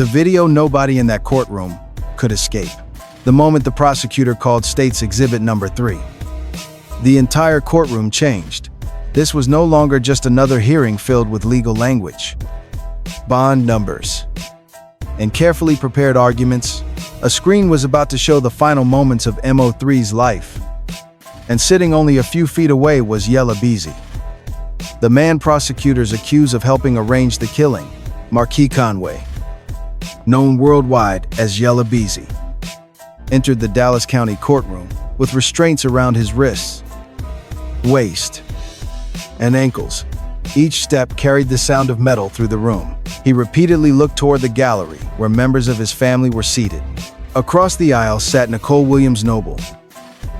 The video, nobody in that courtroom could escape. The moment the prosecutor called State's Exhibit Number 3, the entire courtroom changed. This was no longer just another hearing filled with legal language, bond numbers, and carefully prepared arguments. A screen was about to show the final moments of MO3's life. And sitting only a few feet away was Yella Beezy, the man prosecutors accuse of helping arrange the killing. Marquis Conway, known worldwide as Yella Beezy, entered the Dallas County courtroom with restraints around his wrists, waist, and ankles. Each step carried the sound of metal through the room. He repeatedly looked toward the gallery where members of his family were seated. Across the aisle sat Nicole Williams Noble,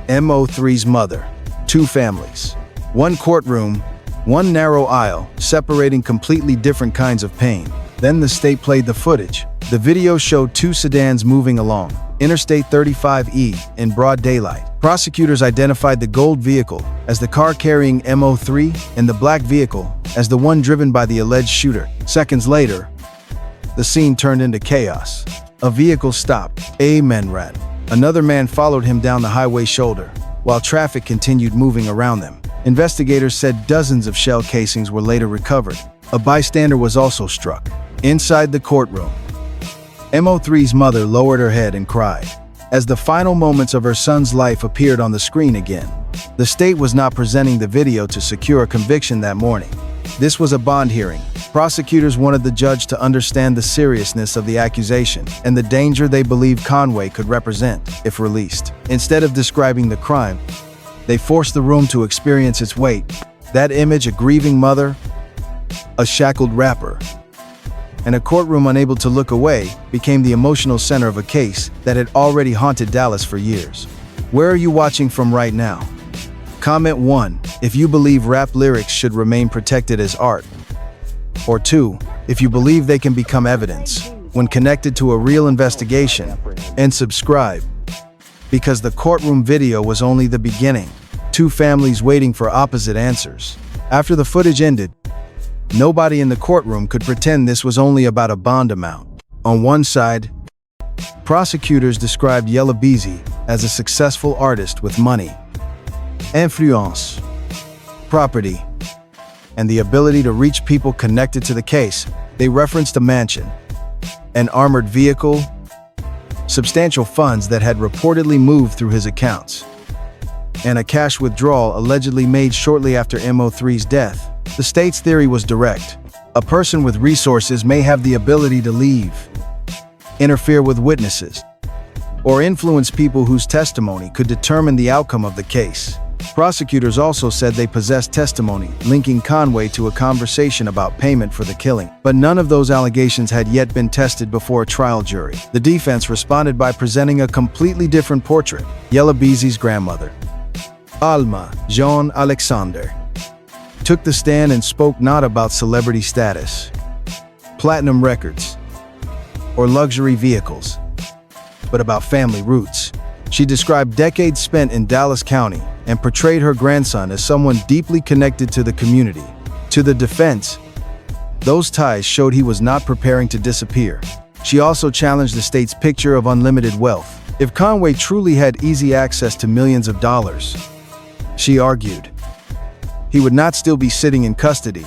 MO3's mother. Two families, one courtroom, one narrow aisle, separating completely different kinds of pain. Then the state played the footage. The video showed two sedans moving along Interstate 35E in broad daylight. Prosecutors identified the gold vehicle as the car carrying MO3 and the black vehicle as the one driven by the alleged shooter. Seconds later, the scene turned into chaos. A vehicle stopped. A man ran. Another man followed him down the highway shoulder, while traffic continued moving around them. Investigators said dozens of shell casings were later recovered. A bystander was also struck. Inside the courtroom, MO3's mother lowered her head and cried as the final moments of her son's life appeared on the screen again. The state was not presenting the video to secure a conviction that morning. This was a bond hearing. Prosecutors wanted the judge to understand the seriousness of the accusation and the danger they believed Conway could represent if released. Instead of describing the crime, they forced the room to experience its weight. That image, a grieving mother, a shackled rapper, and a courtroom unable to look away, became the emotional center of a case that had already haunted Dallas for years. Where are you watching from right now? Comment 1 if you believe rap lyrics should remain protected as art. Or 2 if you believe they can become evidence when connected to a real investigation. And subscribe, because the courtroom video was only the beginning. Two families waiting for opposite answers. After the footage ended, nobody in the courtroom could pretend this was only about a bond amount. On one side, prosecutors described Yella Beezy as a successful artist with money, influence, property, and the ability to reach people connected to the case. They referenced a mansion, an armored vehicle, substantial funds that had reportedly moved through his accounts, and a cash withdrawal allegedly made shortly after MO3's death. The state's theory was direct. A person with resources may have the ability to leave, interfere with witnesses, or influence people whose testimony could determine the outcome of the case. Prosecutors also said they possessed testimony linking Conway to a conversation about payment for the killing, but none of those allegations had yet been tested before a trial jury. The defense responded by presenting a completely different portrait. Yella Beezy's grandmother, Alma Jean Alexander, took the stand and spoke not about celebrity status, platinum records, or luxury vehicles, but about family roots. She described decades spent in Dallas County and portrayed her grandson as someone deeply connected to the community. To the defense, those ties showed he was not preparing to disappear. She also challenged the state's picture of unlimited wealth. If Conway truly had easy access to millions of dollars, she argued, he would not still be sitting in custody,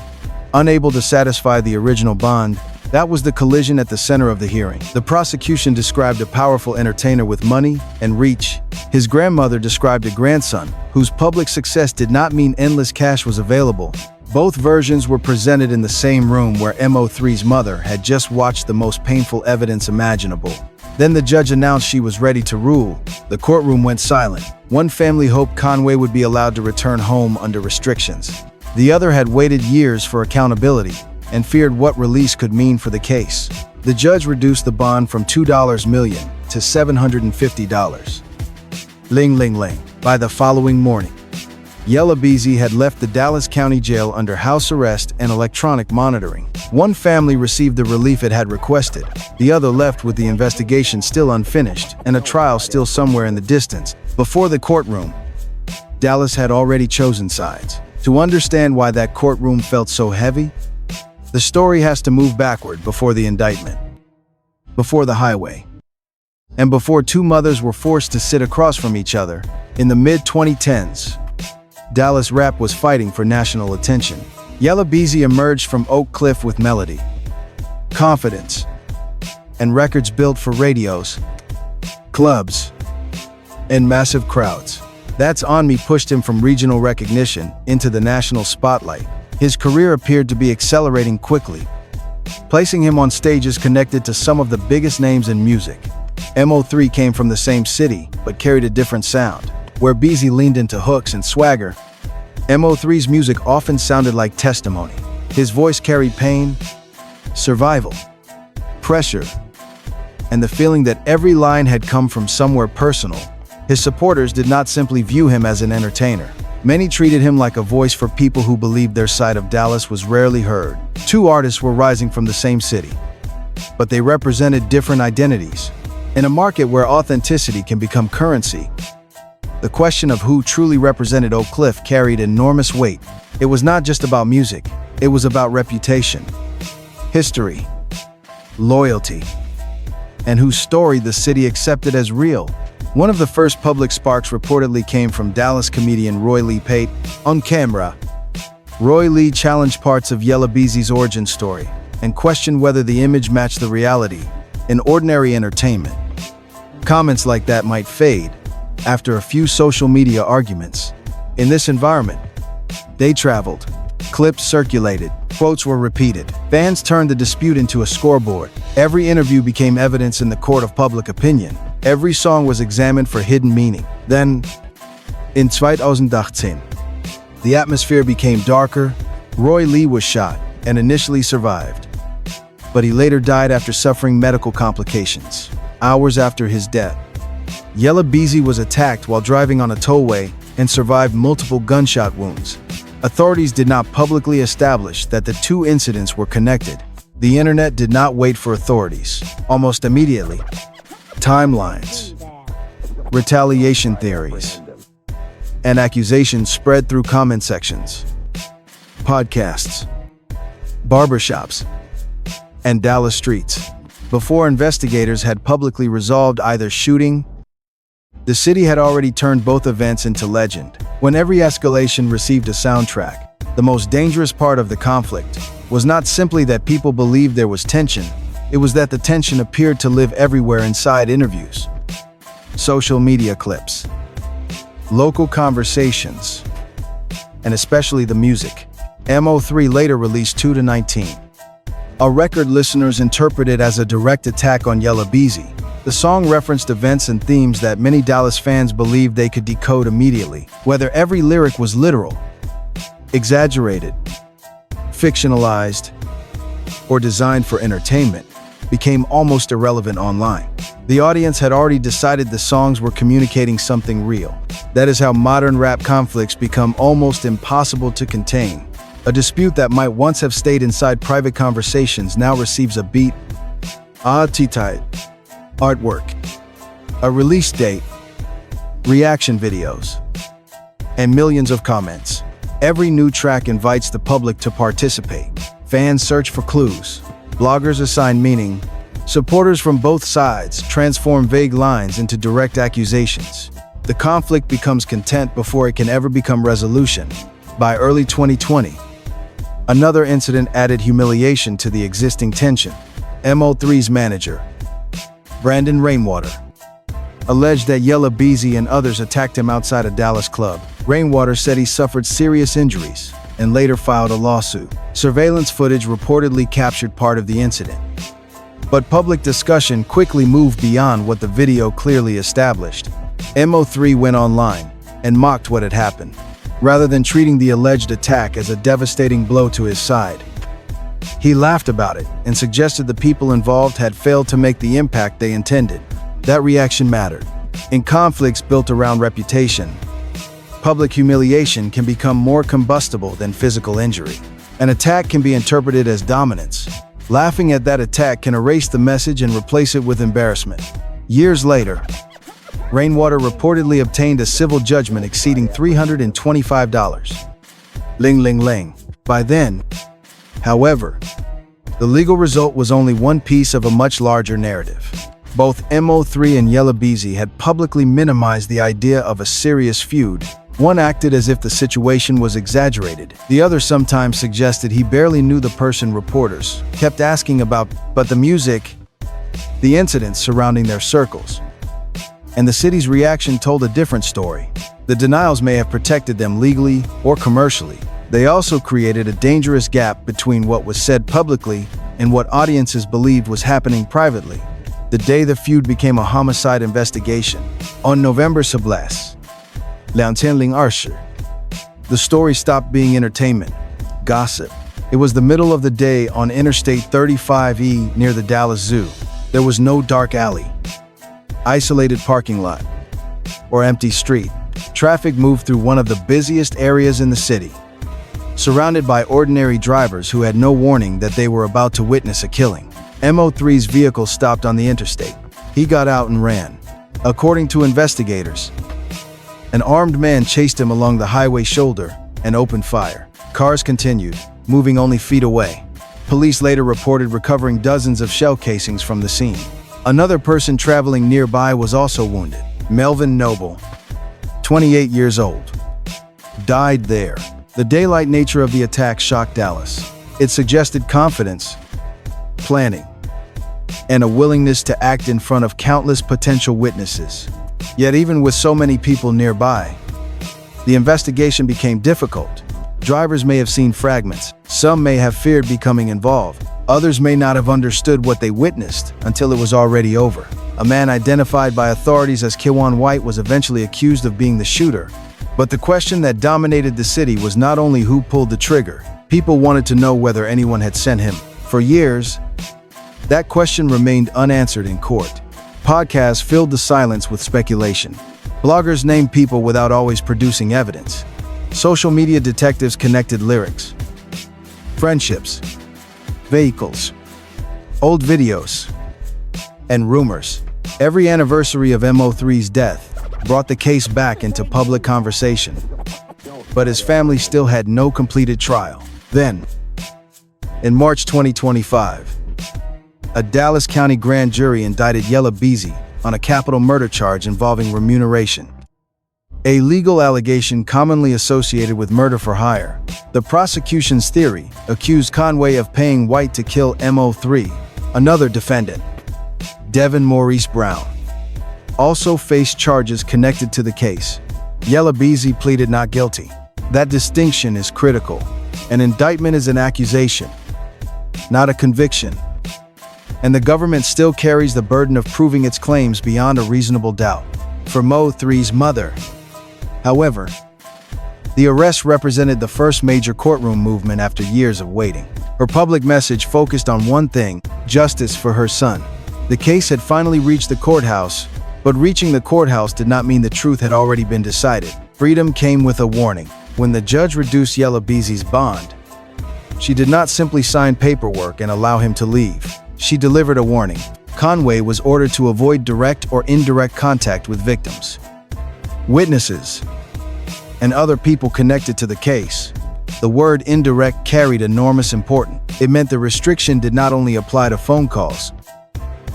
unable to satisfy the original bond. That was the collision at the center of the hearing. The prosecution described a powerful entertainer with money and reach. His grandmother described a grandson whose public success did not mean endless cash was available. Both versions were presented in the same room where MO3's mother had just watched the most painful evidence imaginable. Then the judge announced she was ready to rule. The courtroom went silent. One family hoped Conway would be allowed to return home under restrictions. The other had waited years for accountability and feared what release could mean for the case. The judge reduced the bond from $2 million to $750. Ling ling ling. By the following morning, Yella Beezy had left the Dallas County Jail under house arrest and electronic monitoring. One family received the relief it had requested. The other left with the investigation still unfinished and a trial still somewhere in the distance. Before the courtroom, Dallas had already chosen sides. To understand why that courtroom felt so heavy, the story has to move backward before the indictment. before the highway. And before two mothers were forced to sit across from each other, in the mid-2010s, Dallas rap was fighting for national attention. Yella Beezy emerged from Oak Cliff with melody, confidence, and records built for radios, clubs, and massive crowds. That's On Me pushed him from regional recognition into the national spotlight. His career appeared to be accelerating quickly, placing him on stages connected to some of the biggest names in music. MO3 came from the same city, but carried a different sound. Where Beezy leaned into hooks and swagger, MO3's music often sounded like testimony. His voice carried pain, survival, pressure, and the feeling that every line had come from somewhere personal. His supporters did not simply view him as an entertainer. Many treated him like a voice for people who believed their side of Dallas was rarely heard. Two artists were rising from the same city, but they represented different identities. In a market where authenticity can become currency, the question of who truly represented Oak Cliff carried enormous weight. It was not just about music, it was about reputation, history, loyalty, and whose story the city accepted as real. One of the first public sparks reportedly came from Dallas comedian Roy Lee Pate. On camera, Roy Lee challenged parts of Yella Beezy's origin story and questioned whether the image matched the reality in ordinary entertainment. Comments like that might fade after a few social media arguments. In this environment, they traveled, clips circulated, quotes were repeated. Fans turned the dispute into a scoreboard. Every interview became evidence in the court of public opinion. Every song was examined for hidden meaning. Then, in 2018, the atmosphere became darker. Roy Lee was shot and initially survived, but he later died after suffering medical complications. Hours after his death, Yella Beezy was attacked while driving on a tollway and survived multiple gunshot wounds. Authorities did not publicly establish that the two incidents were connected. The internet did not wait for authorities. Almost immediately, timelines, retaliation theories, and accusations spread through comment sections, podcasts, barbershops, and Dallas streets. Before investigators had publicly resolved either shooting, the city had already turned both events into legend. When every escalation received a soundtrack, the most dangerous part of the conflict was not simply that people believed there was tension, it was that the tension appeared to live everywhere inside interviews, social media clips, local conversations, and especially the music. MO3 later released 2 to 19, a record listeners interpreted as a direct attack on Yella Beezy. The song referenced events and themes that many Dallas fans believed they could decode immediately. Whether every lyric was literal, exaggerated, fictionalized, or designed for entertainment, became almost irrelevant online. The audience had already decided the songs were communicating something real. That is how modern rap conflicts become almost impossible to contain. A dispute that might once have stayed inside private conversations now receives a beat, title, artwork, a release date, reaction videos, and millions of comments. Every new track invites the public to participate. Fans search for clues, bloggers assign meaning, supporters from both sides transform vague lines into direct accusations. The conflict becomes content before it can ever become resolution. By early 2020, another incident added humiliation to the existing tension. MO3's manager, Brandon Rainwater, alleged that Yella Beezy and others attacked him outside a Dallas club. Rainwater said he suffered serious injuries and later filed a lawsuit. Surveillance footage reportedly captured part of the incident, but public discussion quickly moved beyond what the video clearly established. MO3 went online and mocked what had happened, rather than treating the alleged attack as a devastating blow to his side. He laughed about it and suggested the people involved had failed to make the impact they intended. That reaction mattered. In conflicts built around reputation, public humiliation can become more combustible than physical injury. An attack can be interpreted as dominance. Laughing at that attack can erase the message and replace it with embarrassment. Years later, Rainwater reportedly obtained a civil judgment exceeding $325. Ling ling ling. By then, however, The legal result was only one piece of a much larger narrative. Both MO3 and Yella Beezy had publicly minimized the idea of a serious feud. One acted as if the situation was exaggerated. The other sometimes suggested he barely knew the person reporters kept asking about, but the music, the incidents surrounding their circles. And the city's reaction told a different story. The denials may have protected them legally or commercially. They also created a dangerous gap between what was said publicly and what audiences believed was happening privately. The day the feud became a homicide investigation, on November 17, the story stopped being entertainment, gossip. It was the middle of the day on Interstate 35E near the Dallas Zoo. There was no dark alley, isolated parking lot, or empty street. Traffic moved through one of the busiest areas in the city, surrounded by ordinary drivers who had no warning that they were about to witness a killing. MO3's vehicle stopped on the interstate. He got out and ran. According to investigators, an armed man chased him along the highway shoulder and opened fire. Cars continued, moving only feet away. Police later reported recovering dozens of shell casings from the scene. Another person traveling nearby was also wounded. Melvin Noble, 28 years old, died there. The daylight nature of the attack shocked Dallas. It suggested confidence, planning, and a willingness to act in front of countless potential witnesses. Yet even with so many people nearby, the investigation became difficult. Drivers may have seen fragments. Some may have feared becoming involved. Others may not have understood what they witnessed until it was already over. A man identified by authorities as Kiwan White was eventually accused of being the shooter. But the question that dominated the city was not only who pulled the trigger. People wanted to know whether anyone had sent him. For years, that question remained unanswered in court. Podcasts filled the silence with speculation. Bloggers named people without always producing evidence. Social media detectives connected lyrics, friendships, vehicles, old videos, and rumors. Every anniversary of MO3's death brought the case back into public conversation. But his family still had no completed trial. Then, in March 2025, a Dallas County grand jury indicted Yella Beezy on a capital murder charge involving remuneration, a legal allegation commonly associated with murder for hire. The prosecution's theory accused Conway of paying White to kill MO3. Another defendant, Devin Maurice Brown, also faced charges connected to the case. Yella Beezy pleaded not guilty. That distinction is critical. An indictment is an accusation, not a conviction. And the government still carries the burden of proving its claims beyond a reasonable doubt. For MO3's mother, however, the arrest represented the first major courtroom movement after years of waiting. Her public message focused on one thing: justice for her son. The case had finally reached the courthouse, but reaching the courthouse did not mean the truth had already been decided. Freedom came with a warning. When the judge reduced Yella Beezy's bond, she did not simply sign paperwork and allow him to leave. She delivered a warning. Conway was ordered to avoid direct or indirect contact with victims, witnesses, and other people connected to the case. The word indirect carried enormous importance. It meant the restriction did not only apply to phone calls,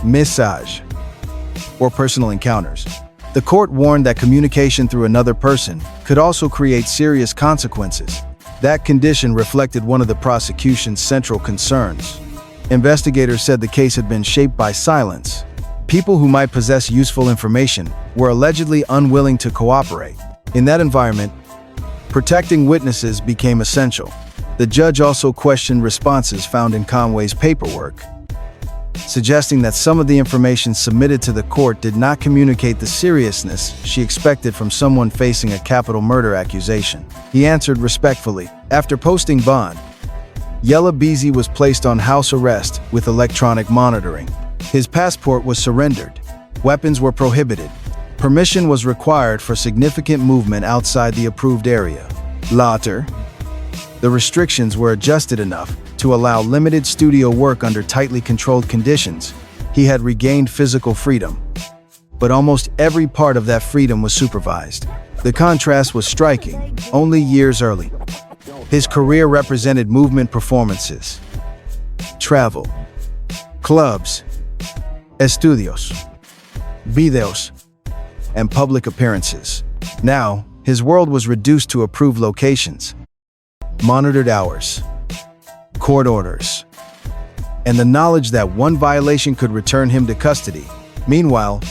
message, or personal encounters. The court warned that communication through another person could also create serious consequences. That condition reflected one of the prosecution's central concerns. Investigators said the case had been shaped by silence. People who might possess useful information were allegedly unwilling to cooperate. In that environment, protecting witnesses became essential. The judge also questioned responses found in Conway's paperwork, suggesting that some of the information submitted to the court did not communicate the seriousness she expected from someone facing a capital murder accusation. He answered respectfully. After posting bond, Yella Beezy was placed on house arrest with electronic monitoring. His passport was surrendered. Weapons were prohibited. Permission was required for significant movement outside the approved area. Later, the restrictions were adjusted enough to allow limited studio work under tightly controlled conditions. He had regained physical freedom, but almost every part of that freedom was supervised. The contrast was striking. Only years early, his career represented movement performances, travel, clubs, estudios, videos, and public appearances. Now, his world was reduced to approved locations, monitored hours, court orders, and the knowledge that one violation could return him to custody. Meanwhile,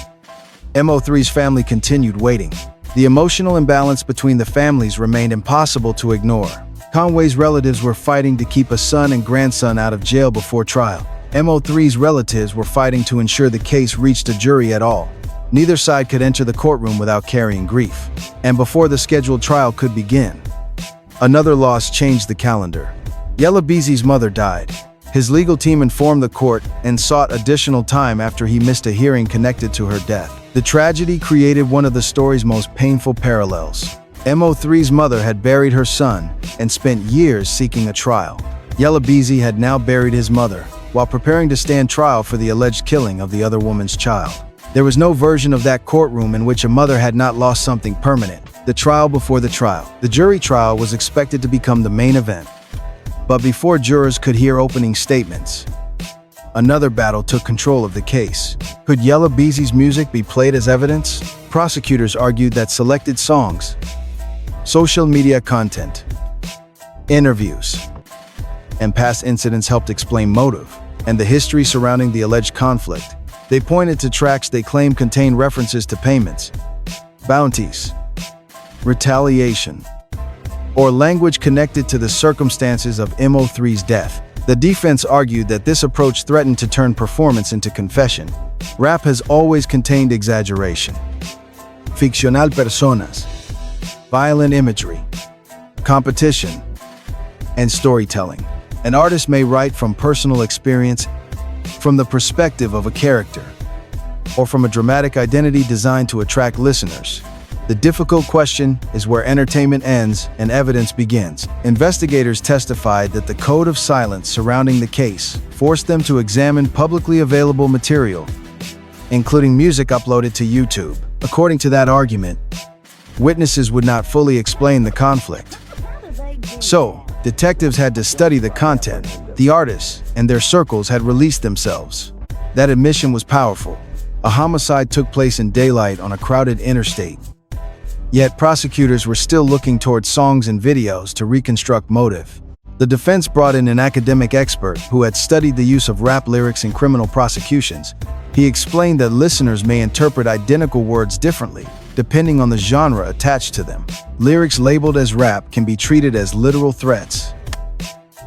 MO3's family continued waiting. The emotional imbalance between the families remained impossible to ignore. Conway's relatives were fighting to keep a son and grandson out of jail before trial. MO3's relatives were fighting to ensure the case reached a jury at all. Neither side could enter the courtroom without carrying grief. And before the scheduled trial could begin, another loss changed the calendar. Yella Beezy's mother died. His legal team informed the court and sought additional time after he missed a hearing connected to her death. The tragedy created one of the story's most painful parallels. MO3's mother had buried her son and spent years seeking a trial. Yella Beezy had now buried his mother while preparing to stand trial for the alleged killing of the other woman's child. There was no version of that courtroom in which a mother had not lost something permanent. The trial before the trial. The jury trial was expected to become the main event. But before jurors could hear opening statements, another battle took control of the case. Could Yella Beezy's music be played as evidence? Prosecutors argued that selected songs, social media content, interviews, and past incidents helped explain motive and the history surrounding the alleged conflict. They pointed to tracks they claimed contained references to payments, bounties, retaliation, or language connected to the circumstances of MO3's death. The defense argued that this approach threatened to turn performance into confession. Rap has always contained exaggeration, fictional personas, violent imagery, competition, and storytelling. An artist may write from personal experience, from the perspective of a character, or from a dramatic identity designed to attract listeners. The difficult question is where entertainment ends and evidence begins. Investigators testified that the code of silence surrounding the case forced them to examine publicly available material, including music uploaded to YouTube. According to that argument, witnesses would not fully explain the conflict. So, detectives had to study the content. The artists and their circles had released themselves. That admission was powerful. A homicide took place in daylight on a crowded interstate. Yet prosecutors were still looking towards songs and videos to reconstruct motive. The defense brought in an academic expert who had studied the use of rap lyrics in criminal prosecutions. He explained that listeners may interpret identical words differently, depending on the genre attached to them. Lyrics labeled as rap can be treated as literal threats,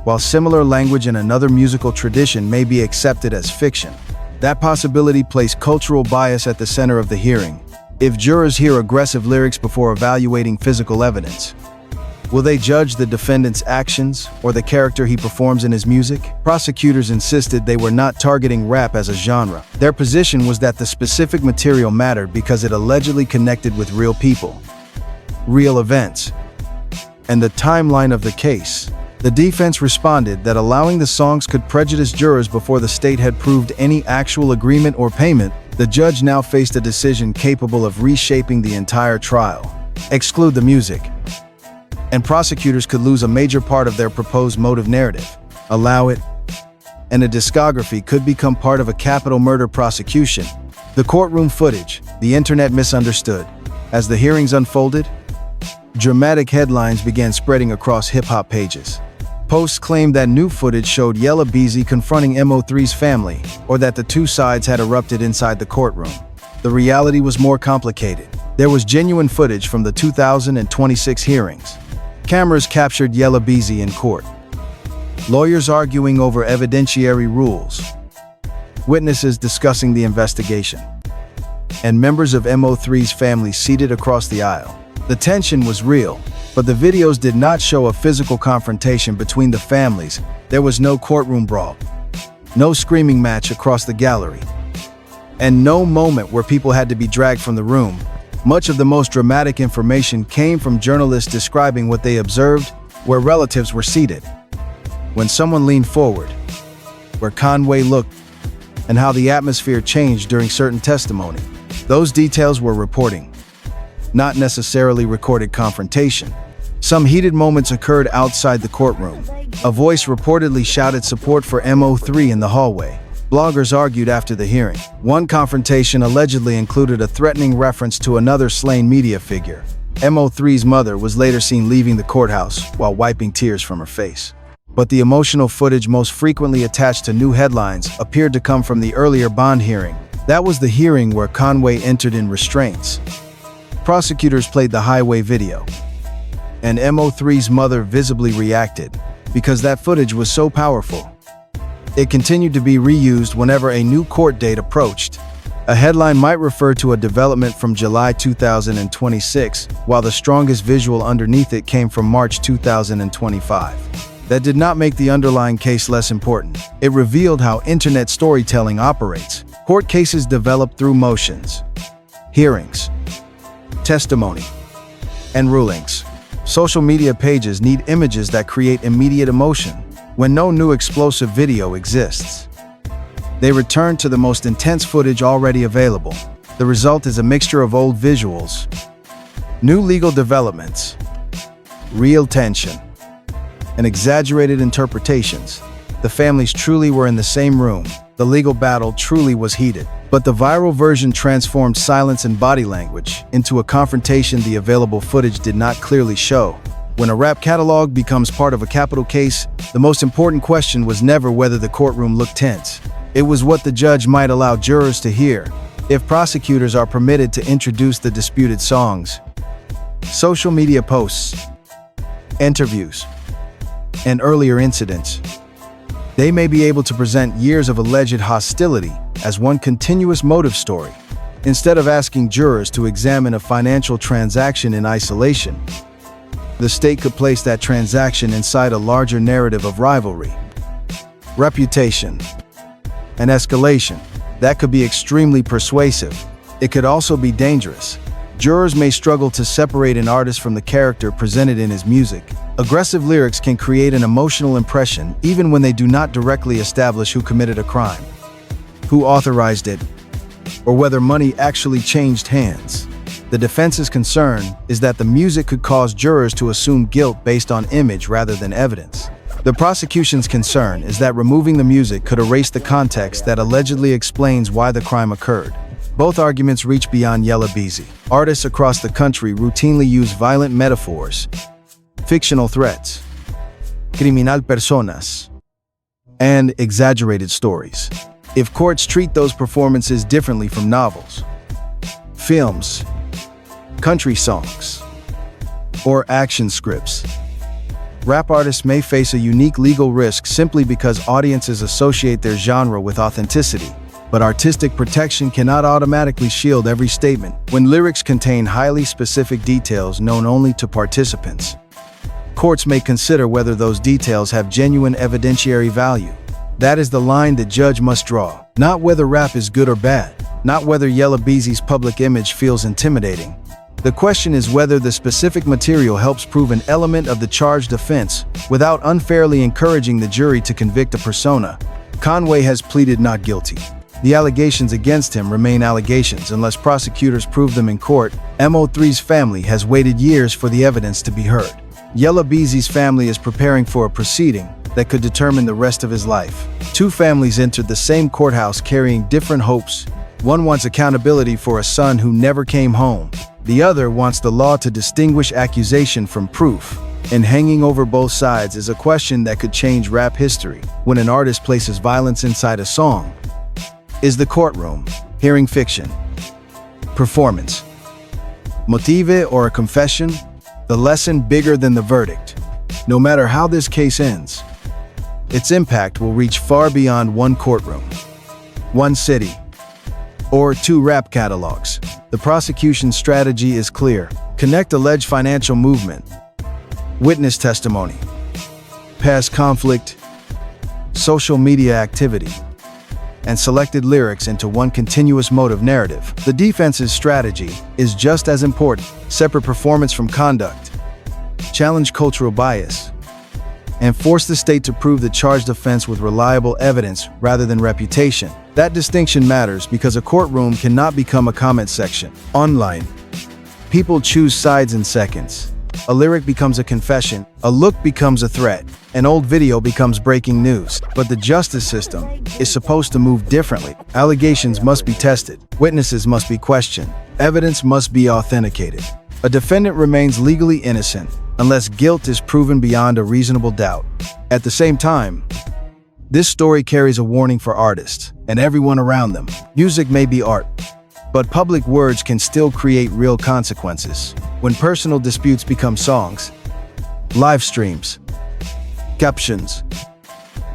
while similar language in another musical tradition may be accepted as fiction. That possibility placed cultural bias at the center of the hearing. If jurors hear aggressive lyrics before evaluating physical evidence, will they judge the defendant's actions or the character he performs in his music? Prosecutors insisted they were not targeting rap as a genre. Their position was that the specific material mattered because it allegedly connected with real people, real events, and the timeline of the case. The defense responded that allowing the songs could prejudice jurors before the state had proved any actual agreement or payment. The judge now faced a decision capable of reshaping the entire trial. Exclude the music, and prosecutors could lose a major part of their proposed motive narrative. Allow it, and a discography could become part of a capital murder prosecution. The courtroom footage, the internet misunderstood. As the hearings unfolded, dramatic headlines began spreading across hip-hop pages. Posts claimed that new footage showed Yella Beezy confronting MO3's family, or that the two sides had erupted inside the courtroom. The reality was more complicated. There was genuine footage from the 2026 hearings. Cameras captured Yella Beezy in court, lawyers arguing over evidentiary rules, witnesses discussing the investigation, and members of MO3's family seated across the aisle. The tension was real, but the videos did not show a physical confrontation between the families. There was no courtroom brawl, no screaming match across the gallery, and no moment where people had to be dragged from the room. Much of the most dramatic information came from journalists describing what they observed, where relatives were seated, when someone leaned forward, where Conway looked, and how the atmosphere changed during certain testimony. Those details were reporting, not necessarily recorded confrontation. Some heated moments occurred outside the courtroom, A voice reportedly shouted support for MO3 in the hallway. Bloggers argued after the hearing. One confrontation allegedly included a threatening reference to another slain media figure. MO3's mother was later seen leaving the courthouse while wiping tears from her face. But the emotional footage most frequently attached to new headlines appeared to come from the earlier bond hearing. That was the hearing where Conway entered in restraints. Prosecutors played the highway video, and MO3's mother visibly reacted because that footage was so powerful. It continued to be reused whenever a new court date approached. A headline might refer to a development from July 2026, while the strongest visual underneath it came from March 2025. That did not make the underlying case less important. It revealed how internet storytelling operates. Court cases develop through motions, hearings, testimony, and rulings. Social media pages need images that create immediate emotion when no new explosive video exists. They return to the most intense footage already available. The result is a mixture of old visuals, new legal developments, real tension, and exaggerated interpretations. The families truly were in the same room. The legal battle truly was heated. But the viral version transformed silence and body language into a confrontation the available footage did not clearly show. When a rap catalog becomes part of a capital case, the most important question was never whether the courtroom looked tense. It was what the judge might allow jurors to hear. If prosecutors are permitted to introduce the disputed songs, social media posts, interviews, and earlier incidents, they may be able to present years of alleged hostility as one continuous motive story. Instead of asking jurors to examine a financial transaction in isolation, the state could place that transaction inside a larger narrative of rivalry, reputation, and escalation. That could be extremely persuasive. It could also be dangerous. Jurors may struggle to separate an artist from the character presented in his music. Aggressive lyrics can create an emotional impression even when they do not directly establish who committed a crime, who authorized it, or whether money actually changed hands. The defense's concern is that the music could cause jurors to assume guilt based on image rather than evidence. The prosecution's concern is that removing the music could erase the context that allegedly explains why the crime occurred. Both arguments reach beyond Yella Beezy. Artists across the country routinely use violent metaphors, fictional threats, criminal personas, and exaggerated stories. If courts treat those performances differently from novels, films, country songs, or action scripts, rap artists may face a unique legal risk simply because audiences associate their genre with authenticity. But artistic protection cannot automatically shield every statement. When lyrics contain highly specific details known only to participants, courts may consider whether those details have genuine evidentiary value. That is the line the judge must draw. Not whether rap is good or bad, not whether Yella Beezy's public image feels intimidating. The question is whether the specific material helps prove an element of the charged offense without unfairly encouraging the jury to convict a persona. Conway has pleaded not guilty. The allegations against him remain allegations unless prosecutors prove them in court. MO3's family has waited years for the evidence to be heard. Yella Beezy's family is preparing for a proceeding that could determine the rest of his life. Two families entered the same courthouse carrying different hopes. One wants accountability for a son who never came home. The other wants the law to distinguish accusation from proof. And hanging over both sides is a question that could change rap history. When an artist places violence inside a song, is the courtroom hearing fiction, performance, motive, or a confession? The lesson bigger than the verdict. No matter how this case ends, its impact will reach far beyond one courtroom, one city, or two rap catalogs. The prosecution's strategy is clear. Connect alleged financial movement, witness testimony, past conflict, social media activity, and selected lyrics into one continuous motive narrative. The defense's strategy is just as important. Separate performance from conduct, challenge cultural bias, and force the state to prove the charged offense with reliable evidence rather than reputation. That distinction matters because a courtroom cannot become a comment section. Online, people choose sides in seconds. A lyric becomes a confession, a look becomes a threat, an old video becomes breaking news. But the justice system is supposed to move differently. Allegations must be tested, witnesses must be questioned, evidence must be authenticated. A defendant remains legally innocent unless guilt is proven beyond a reasonable doubt. At the same time, this story carries a warning for artists and everyone around them. Music may be art, but public words can still create real consequences. When personal disputes become songs, live streams, captions,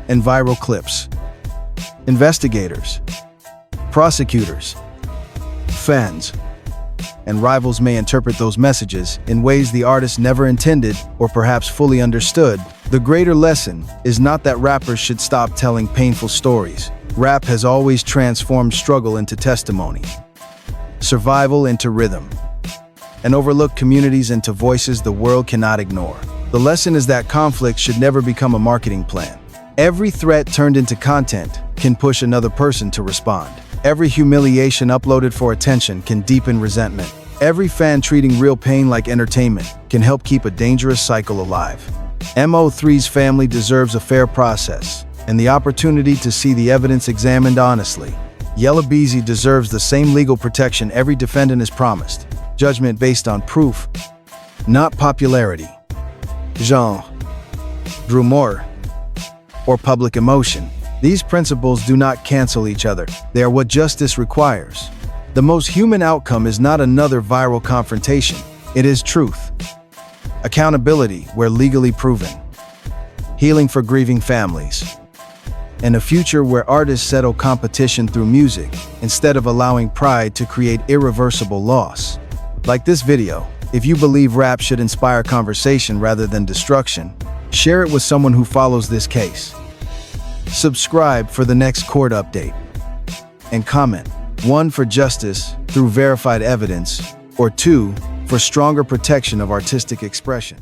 and viral clips, investigators, prosecutors, fans, and rivals may interpret those messages in ways the artist never intended or perhaps fully understood. The greater lesson is not that rappers should stop telling painful stories. Rap has always transformed struggle into testimony, survival into rhythm, and overlooked communities into voices the world cannot ignore. The lesson is that conflict should never become a marketing plan. Every threat turned into content can push another person to respond. Every humiliation uploaded for attention can deepen resentment. Every fan treating real pain like entertainment can help keep a dangerous cycle alive. MO3's family deserves a fair process and the opportunity to see the evidence examined honestly. Yella Beezy deserves the same legal protection every defendant is promised. Judgment based on proof, not popularity, genre, rumor, or public emotion. These principles do not cancel each other. They are what justice requires. The most human outcome is not another viral confrontation. It is truth, accountability where legally proven, healing for grieving families, and a future where artists settle competition through music instead of allowing pride to create irreversible loss. Like this video, if you believe rap should inspire conversation rather than destruction, share it with someone who follows this case. Subscribe for the next court update. And comment, 1 for justice through verified evidence, or 2 for stronger protection of artistic expression.